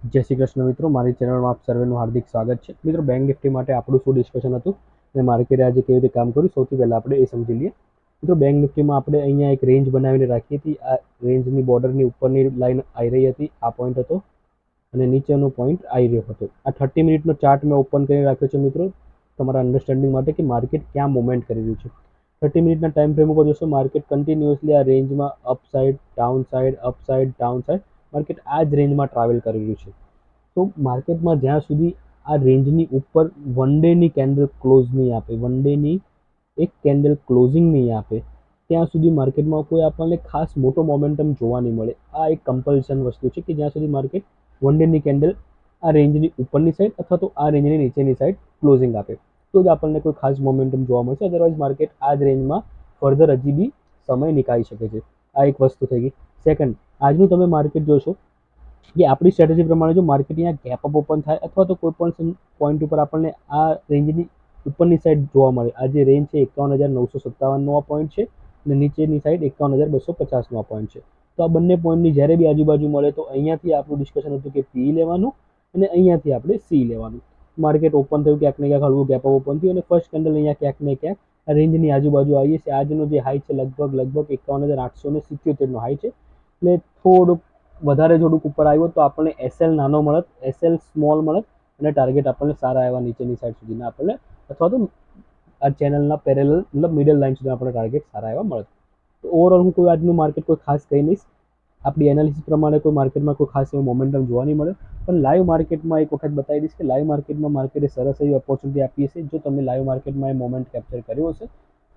જય શ્રી કૃષ્ણ મિત્રો, મારી ચેનલમાં આપ સર્વેનું હાર્દિક સ્વાગત છે. મિત્રો, બેંક નિફ્ટી માટે આપણું શું ડિસ્કશન હતું અને માર્કેટે આજે કેવી રીતે કામ કર્યું, સૌથી પહેલાં આપણે એ સમજી લઈએ. મિત્રો, બેંક નિફ્ટીમાં આપણે અહીંયા એક રેન્જ બનાવીને રાખી હતી. આ રેન્જની બોર્ડરની ઉપરની લાઈન આવી રહી હતી, આ પોઈન્ટ હતો, અને નીચેનો પોઈન્ટ આવી રહ્યો હતો. આ 30 મિનિટનો ચાર્ટ મેં ઓપન કરી રાખ્યો છે મિત્રો, તમારા અન્ડરસ્ટેન્ડિંગ માટે કે માર્કેટ ક્યાં મુવમેન્ટ કરી રહ્યું છે. 30 મિનિટના ટાઈમ ફ્રેમ ઉપર જોશો, માર્કેટ કન્ટિન્યુઅસલી આ રેન્જમાં અપસાઇડ ડાઉન સાઇડ માર્કેટ આ જ રેન્જમાં ટ્રાવેલ કરી રહ્યું છે. તો માર્કેટમાં જ્યાં સુધી આ રેન્જની ઉપર વન ડેની કેન્ડલ ક્લોઝ નહીં આપે, વન ડેની એક કેન્ડલ ક્લોઝિંગ નહીં આપે, ત્યાં સુધી માર્કેટમાં કોઈ આપણને ખાસ મોટો મોમેન્ટમ જોવા નહીં મળે. આ એક કમ્પલ્શન વસ્તુ છે કે જ્યાં સુધી માર્કેટ વન ડેની કેન્ડલ આ રેન્જની ઉપરની સાઈડ અથવા તો આ રેન્જની નીચેની સાઈડ ક્લોઝિંગ આપે, તો જ આપણને કોઈ ખાસ મોમેન્ટમ જોવા મળશે. અદરવાઇઝ માર્કેટ આ જ રેન્જમાં ફર્ધર હજી બી સમય નીકાળી શકે છે. આ એક વસ્તુ થઈ ગઈ. સેકન્ડ, આજનું તમે માર્કેટ જોશો કે આપણી સ્ટ્રેટેજી પ્રમાણે જો માર્કેટ અહીંયા ગેપ અપ ઓપન થાય અથવા તો કોઈ પણ પોઈન્ટ ઉપર આપણને આ રેન્જની ઉપરની સાઈડ જોવા મળે, આ જે રેન્જ છે 51,957નો આ પોઈન્ટ છે અને નીચેની સાઈડ 51,250નો આ પોઈન્ટ છે. તો આ બંને પોઈન્ટની જ્યારે બી આજુબાજુ મળે તો અહીંયાથી આપણું ડિસ્કશન હતું કે પી લેવાનું અને અહીંયાથી આપણે સી લેવાનું. માર્કેટ ઓપન થયું, ક્યાંક ને ક્યાંક હળવું ગેપ અપ ઓપન થયું અને ફર્સ્ટ કેન્ડલ અહીંયા ક્યાંક ને ક્યાંક આ રેન્જની આજુબાજુ આવીએ છે. આજનો જે હાઈ છે લગભગ 51,877નો હાઈ છે, એટલે થોડુંક વધારે થોડુંક ઉપર આવ્યો તો આપણને એસએલ નાનો મળત, એસએલ સ્મોલ મળત અને ટાર્ગેટ આપણને સારા એવા નીચેની સાઈડ સુધીના આપણને અથવા તો આ ચેનલના પેરેલલ મતલબ મિડલ લાઇન સુધી આપણને ટાર્ગેટ સારા એવા મળત. તો ઓવરઓલ હું કોઈ આજનું માર્કેટ કોઈ ખાસ કહી નહીં, આપણી એનાલિસિસ પ્રમાણે કોઈ માર્કેટમાં કોઈ ખાસ એવું મોમેન્ટમ જોવા નહીં મળે, પણ લાઈવ માર્કેટમાં એક વખત બતાવી દઈશ કે લાઈવ માર્કેટમાં માર્કેટે સરસ એવી ઓપોર્ચ્યુનિટી આપી હશે. જો તમે લાઈવ માર્કેટમાં એ મોમેન્ટ કેપ્ચર કર્યો હશે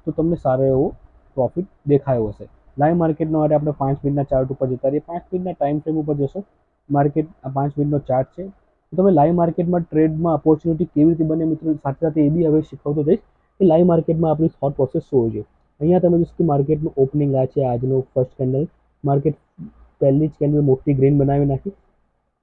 તો તમને સારો એવો પ્રોફિટ દેખાયો હશે. લાઈવ માર્કેટના માટે આપણે 5 મિનિટના ચાર્ટ ઉપર જતા રહીએ. 5 મિનિટના ટાઈમ ફ્રેમ ઉપર જશો, માર્કેટ આ 5 મિનિટનો ચાર્ટ છે. તો તમે લાઈવ માર્કેટમાં ટ્રેડમાં ઓપોર્ચ્યુનિટી કેવી રીતે બને મિત્રો, સાથે સાથે એ બી હવે શીખવતો જઈશ કે લાઈવ માર્કેટમાં આપણી થોટ પ્રોસેસ શું હોય છે. અહીંયા તમે જોશો કે માર્કેટનું ઓપનિંગ આ છે, આજનો ફર્સ્ટ કેન્ડલ માર્કેટ પહેલી જ કેન્ડલ મોટી ગ્રીન બનાવી નાખી.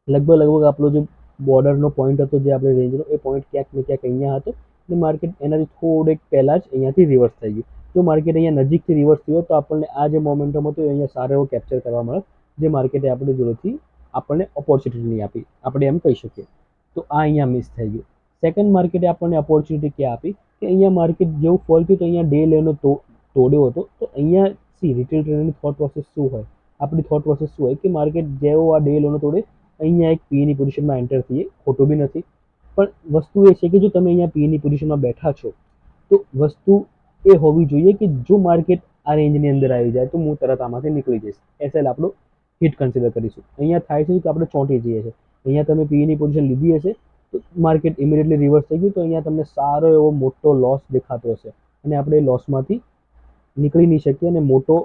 લગભગ આપણો જે બોર્ડરનો પોઈન્ટ હતો, જે આપણે રેન્જનો, એ પોઈન્ટ ક્યાંક ને ક્યાંક અહીંયા હતો અને માર્કેટ એનાથી થોડેક પહેલાં જ અહીંયાથી રિવર્સ થઈ ગયું. જો માર્કેટ અહીંયા નજીકથી રિવર્સ થયો તો આપણને આ જે મોમેન્ટમ હતો એ અહીંયા સારો એવો કેપ્ચર કરવા મળે, જે માર્કેટે આપણે જોડેથી આપણને ઓપોર્ચ્યુનિટી નહીં આપી, આપણે એમ કહી શકીએ. તો આ અહીંયા મિસ થઈ ગયું. સેકન્ડ, માર્કેટે આપણને ઓપોર્ચ્યુનિટી ક્યાં આપી કે અહીંયા માર્કેટ જેવું ફોલ થયું તો અહીંયા ડે લેનો તોડ્યો હતો. તો અહીંયા સી રિટેલ ટ્રેડરની થોટ પ્રોસેસ શું હોય, આપણી થોટ પ્રોસેસ શું હોય કે માર્કેટ જેવો આ ડે લોનો તોડે અહીંયા એક પીની પોઝિશનમાં એન્ટર થઈએ, ખોટું બી નથી. પણ વસ્તુ એ છે કે જો તમે અહીંયા પીની પોઝિશનમાં બેઠા છો તો વસ્તુ એ હોવી જોઈએ કે જો માર્કેટ આ રેન્જની અંદર આવી જાય તો હું તરત આમાંથી નીકળી જઈશ, એસએલ આપણો હિટ કન્સિડર કરીશું. અહીંયા થાય છે કે આપણે ચોંટી જઈએ છીએ. અહીંયા તમે પીની પોઝિશન લીધી હશે તો માર્કેટ ઇમિડિયેટલી રિવર્સ થઈ ગયું તો અહીંયા તમને સારો એવો મોટો લોસ દેખાતો હશે અને આપણે લોસમાંથી નીકળી નહીં શકીએ અને મોટો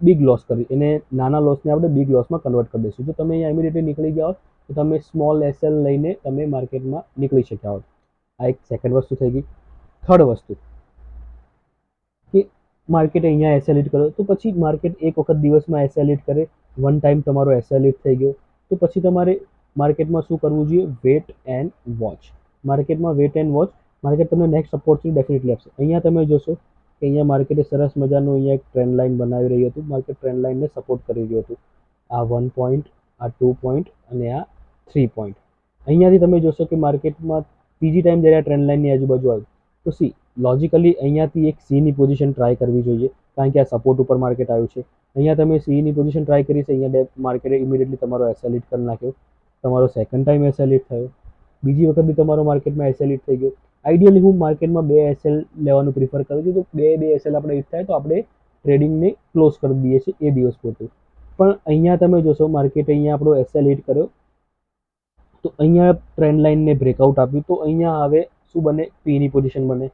બિગ લોસ કરી એને નાના લોસને આપણે બિગ લોસમાં કન્વર્ટ કરી દઈશું. જો તમે અહીંયા ઇમિડિયેટલી નીકળી ગયા હોત તો તમે સ્મોલ એસએલ લઈને તમે માર્કેટમાં નીકળી શક્યા હોત. આ એક સેકન્ડ વસ્તુ થઈ ગઈ. થર્ડ વસ્તુ કે માર્કેટ અહીંયા એસએલ હિટ કર્યો તો પછી માર્કેટ એક વખત દિવસમાં એસએલ હિટ કરે, વન ટાઈમ તમારો એસએલ હિટ થઈ ગયો તો પછી તમારે માર્કેટમાં શું કરવું જોઈએ, વેટ એન્ડ વોચ. માર્કેટમાં વેટ એન્ડ વોચ, માર્કેટ તમને નેક્સ્ટ ઓપોર્ચ્યુનિટી ડેફિનેટલી આપશે. અહીંયા તમે જોશો કે અહીંયા માર્કેટે સરસ મજાનું અહીંયા એક ટ્રેન્ડ લાઇન બનાવી રહ્યું હતું, માર્કેટ ટ્રેન્ડ લાઇનને સપોર્ટ કરી રહ્યું હતું. આ 1 પોઈન્ટ, આ 2 પોઈન્ટ અને આ 3 પોઈન્ટ. અહીંયાથી તમે જોશો કે માર્કેટમાં ત્રીજી ટાઈમ જ્યારે આ ટ્રેન્ડ લાઇનની આજુબાજુ આવ્યું તો સી લોજિકલી અહીંયાથી એક સીની પોઝિશન ટ્રાય કરવી જોઈએ, કારણ કે આ સપોર્ટ ઉપર માર્કેટ આવ્યું છે. અહીંયા તમે સીની પોઝિશન ટ્રાય કરી છે, અહીંયા માર્કેટે ઇમિડિયેટલી તમારો એસએલ હિટ કરી નાખ્યો, તમારો સેકન્ડ ટાઈમ એસએલ હિટ થયો, બીજી વખત બી તમારો માર્કેટમાં એસએલ હિટ થઈ ગયો. આઈડિયલી હું માર્કેટમાં 2 એસએલ લેવાનું પ્રિફર કરું છું, તો બે એસએલ આપણે હિટ થાય તો આપણે ટ્રેડિંગને ક્લોઝ કરી દઈએ છીએ એ દિવસ પૂરતું. પણ અહીંયા તમે જોશો માર્કેટ અહીંયા આપણો એસએલ હિટ કર્યો તો અહીંયા ટ્રેન્ડ લાઇનને બ્રેકઆઉટ આપ્યું તો અહીંયા હવે શું બને, પીની પોઝિશન બને.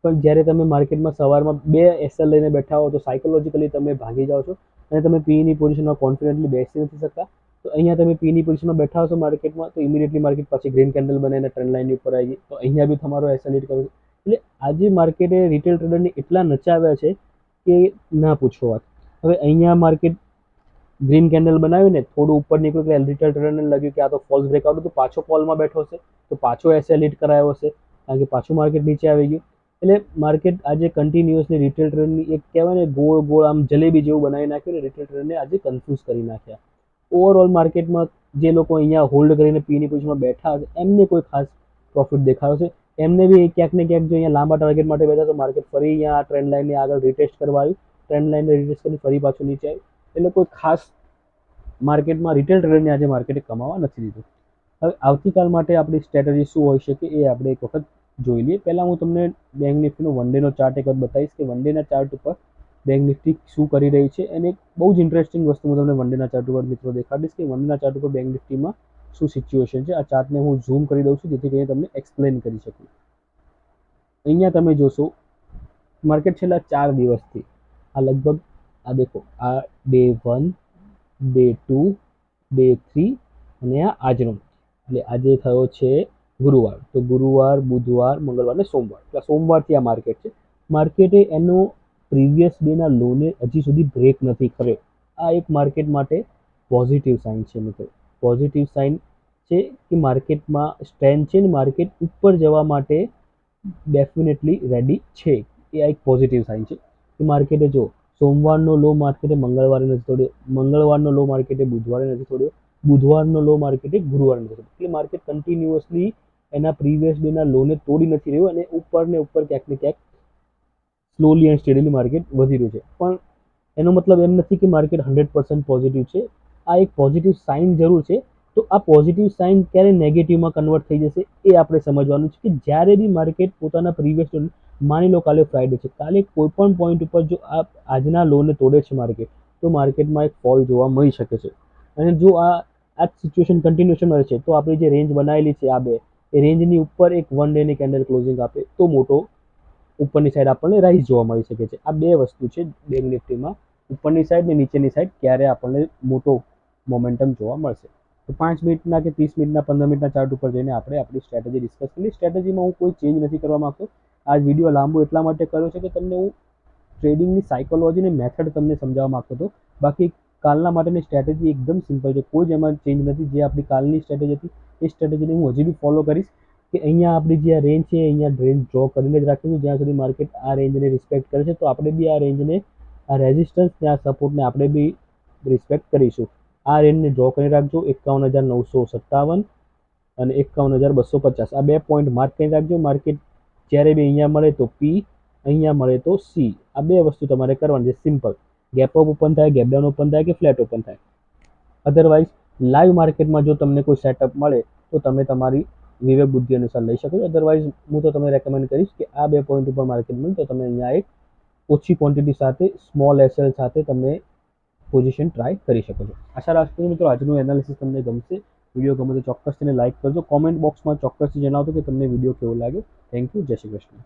પણ જ્યારે તમે માર્કેટમાં સવારમાં 2 એસએલ લઈને બેઠા હો તો સાયકોલોજીકલી તમે ભાગી જાઓ છો અને તમે પીની પોઝિશનમાં કોન્ફિડન્ટલી બેસી નથી શકતા. તો અહીંયા તમે પીની પોઝિશનમાં બેઠા હશો માર્કેટમાં તો ઇમિડિયેટલી માર્કેટ પછી ગ્રીન કેન્ડલ બને અને ટ્રેન્ડ લાઇનની ઉપર આવી ગઈ તો અહીંયા બી તમારો એસએલ હિટ કર્યો. એટલે આજે માર્કેટે રિટેલ ટ્રેડરને એટલા નચાવ્યા છે કે ના પૂછો વાત. હવે અહીંયા માર્કેટ ગ્રીન કેન્ડલ બનાવ્યું ને થોડું ઉપર નીકળ્યું એટલે રિટેલ ટ્રેડરને લાગ્યું કે આ તો ફોલ્સ બ્રેકઆઉટ હતું, પાછો ફોલમાં બેઠો છે તો પાછો એસએલ હિટ કરાયો હશે, કારણ કે પાછું માર્કેટ નીચે આવી ગયું. એટલે માર્કેટ આજે કન્ટિન્યુઅસલી રિટેલ ટ્રેડરની એક કહેવાય ને ગોળ ગોળ આમ જલેબી જેવું બનાવી નાખ્યું ને રિટેલ ટ્રેડરને આજે કન્ફ્યુઝ કરી નાખ્યા. ઓવરઓલ માર્કેટમાં જે લોકો અહીંયા હોલ્ડ કરીને પીની પોઝિશનમાં બેઠા હશે એમને કોઈ ખાસ પ્રોફિટ દેખાયો છે. એમને બી ક્યાંક ને ક્યાંક જો અહીંયા લાંબા ટાર્ગેટ માટે બેઠા તો માર્કેટ ફરી અહીંયા આ ટ્રેન્ડ લાઇનને આગળ રિટેસ્ટ કરવા આવ્યું, ટ્રેન્ડ લાઇનને રિટેસ્ટ કરી ફરી પાછું નીચે આવ્યું, એટલે કોઈ ખાસ માર્કેટમાં રિટેલ ટ્રેડરને આજે માર્કેટે કમાવા નથી દીધું. હવે આવતીકાલ માટે આપણી સ્ટ્રેટેજી શું હોઈ શકે એ આપણે એક વખત જોઈ લઈએ. પહેલાં હું તમને બેંક નિફ્ટીનો વન ડેનો ચાર્ટ એક વખત બતાવીશ કે વન ડેના ચાર્ટ ઉપર બેંક નિફ્ટી શું કરી રહી છે. અને એક બહુ જ ઇન્ટરેસ્ટિંગ વસ્તુ હું તમને વન ડેના ચાર્ટ ઉપર મિત્રો દેખાડીશ કે વન ડેના ચાર્ટ ઉપર બેંક નિફ્ટીમાં શું સિચ્યુએશન છે. આ ચાર્ટને હું ઝૂમ કરી દઉં છું જેથી કરીને તમને એક્સપ્લેન કરી શકું. અહીંયા તમે જોશો માર્કેટ છેલ્લા 4 દિવસથી આ લગભગ આ દેખો આ ડે 1, ડે 2, ડે 3 અને આ આજનો, એટલે આજે થયો છે ગુરુવાર, તો ગુરુવાર, બુધવાર, મંગળવાર અને સોમવાર, એટલે સોમવારથી આ માર્કેટ છે. માર્કેટે એનો પ્રીવિયસ ડેના લોને હજી સુધી બ્રેક નથી કર્યો. આ એક માર્કેટ માટે પોઝિટિવ સાઇન છે મિત્રો. પોઝિટિવ સાઇન છે કે માર્કેટમાં સ્ટ્રેન્થ છે ને માર્કેટ ઉપર જવા માટે ડેફિનેટલી રેડી છે. એ એક પોઝિટિવ સાઇન છે કે માર્કેટે જો સોમવારનો લો માર્કેટે મંગળવારે નથી તોડ્યો, મંગળવારનો લો માર્કેટે બુધવારે નથી તોડ્યો, બુધવારનો લો માર્કેટે ગુરુવારે નથી તોડ્યો. એટલે માર્કેટ કન્ટિન્યુઅસલી એના પ્રીવિયસ ડેના લોને તોડી નથી રહ્યું અને ઉપર ને ઉપર ક્યાંક ને ક્યાંક સ્લોલી એન્ડ સ્ટેડીલી માર્કેટ વધી રહ્યું છે. પણ એનો મતલબ એમ નથી કે માર્કેટ 100% પોઝિટિવ છે. આ એક પોઝિટિવ સાઇન જરૂર છે. તો આ પોઝિટિવ સાઇન ક્યારે નેગેટિવમાં કન્વર્ટ થઈ જશે એ આપણે સમજવાનું છે કે જ્યારે બી માર્કેટ પોતાના પ્રીવિયસ, માની લો કાલે ફ્રાઈડે છે, કાલે કોઈ પણ પોઈન્ટ ઉપર જો આ આજના લોને તોડે છે માર્કેટ, તો માર્કેટમાં એક ફોલ જોવા મળી શકે છે. અને જો આ સિચ્યુએશન કન્ટિન્યુએશનમાં રહે છે તો આપણી જે રેન્જ બનાવેલી છે આ બે, એ રેન્જની ઉપર એક વન ડેની કેન્ડલ ક્લોઝિંગ આપે તો મોટો ઉપરની સાઈડ આપણને રાઇઝ જોવા મળી શકે છે. આ બે વસ્તુ છે બેંક નિફ્ટીમાં, ઉપરની સાઈડ ને નીચેની સાઈડ ક્યારે આપણને મોટો મોમેન્ટમ જોવા મળશે. તો 5 મિનિટના કે 30 મિનિટના 15 મિનિટના ચાર્ટ ઉપર જઈને આપણે આપણી સ્ટ્રેટેજી ડિસ્કસ કરી. સ્ટ્રેટેજીમાં હું કોઈ ચેન્જ નથી કરવા માંગતો. આ વિડીયો લાંબો એટલા માટે કર્યો છે કે તમને હું ટ્રેડિંગની સાયકોલોજીની મેથડ તમને સમજાવવા માંગતો હતો. બાકી કાલના માટેની સ્ટ્રેટેજી એકદમ સિમ્પલ છે, કોઈ જ એમાં ચેન્જ નથી. જે આપણી કાલની સ્ટ્રેટેજી હતી એ સ્ટ્રેટેજીને હું હજી બી ફોલો કરીશ કે અહીંયા આપણી જે આ રેન્જ છે અહીંયા રેન્જ ડ્રો કરીને જ રાખીશું. જ્યાં સુધી માર્કેટ આ રેન્જને રિસ્પેક્ટ કરે છે તો આપણે બી આ રેન્જને, આ રેઝિસ્ટન્સ ને આ સપોર્ટને આપણે બી રિસ્પેક્ટ કરીશું. આ રેન્જને ડ્રો કરી રાખજો 51,957 અને 51,250. આ 2 પોઈન્ટ માર્ક કરી રાખજો. માર્કેટ જ્યારે બી અહીંયા મળે તો પી, અહીંયા મળે તો સી, આ 2 વસ્તુ તમારે કરવાની છે. સિમ્પલ. ગેપ અપ ઓપન થાય, ગેપ ડાઉન ઓપન થાય કે ફ્લેટ ઓપન થાય. અધરવાઇઝ લાઈવ માર્કેટમાં જો તમને કોઈ સેટઅપ મળે તો તમે તમારી વિવેક બુદ્ધિ અનુસાર લઈ શકો છો. અધરવાઇઝ હું તો તમને રેકમેન્ડ કરીશ કે આ 2 પોઈન્ટ ઉપર માર્કેટ મળે તો તમે અહીંયા એક ઓછી ક્વોન્ટિટી સાથે, સ્મોલ એસએલ સાથે તમે પોઝિશન ટ્રાય કરી શકો છો. આશા રાખું છું મિત્રો આજનું એનાલિસિસ તમને ગમશે. વિડીયો ગમે તો ચોક્કસ તેને લાઇક કરજો. કોમેન્ટ બોક્સમાં ચોક્કસથી જણાવજો કે તમને વિડીયો કેવો લાગ્યો. Thank you. જય શ્રી કૃષ્ણ.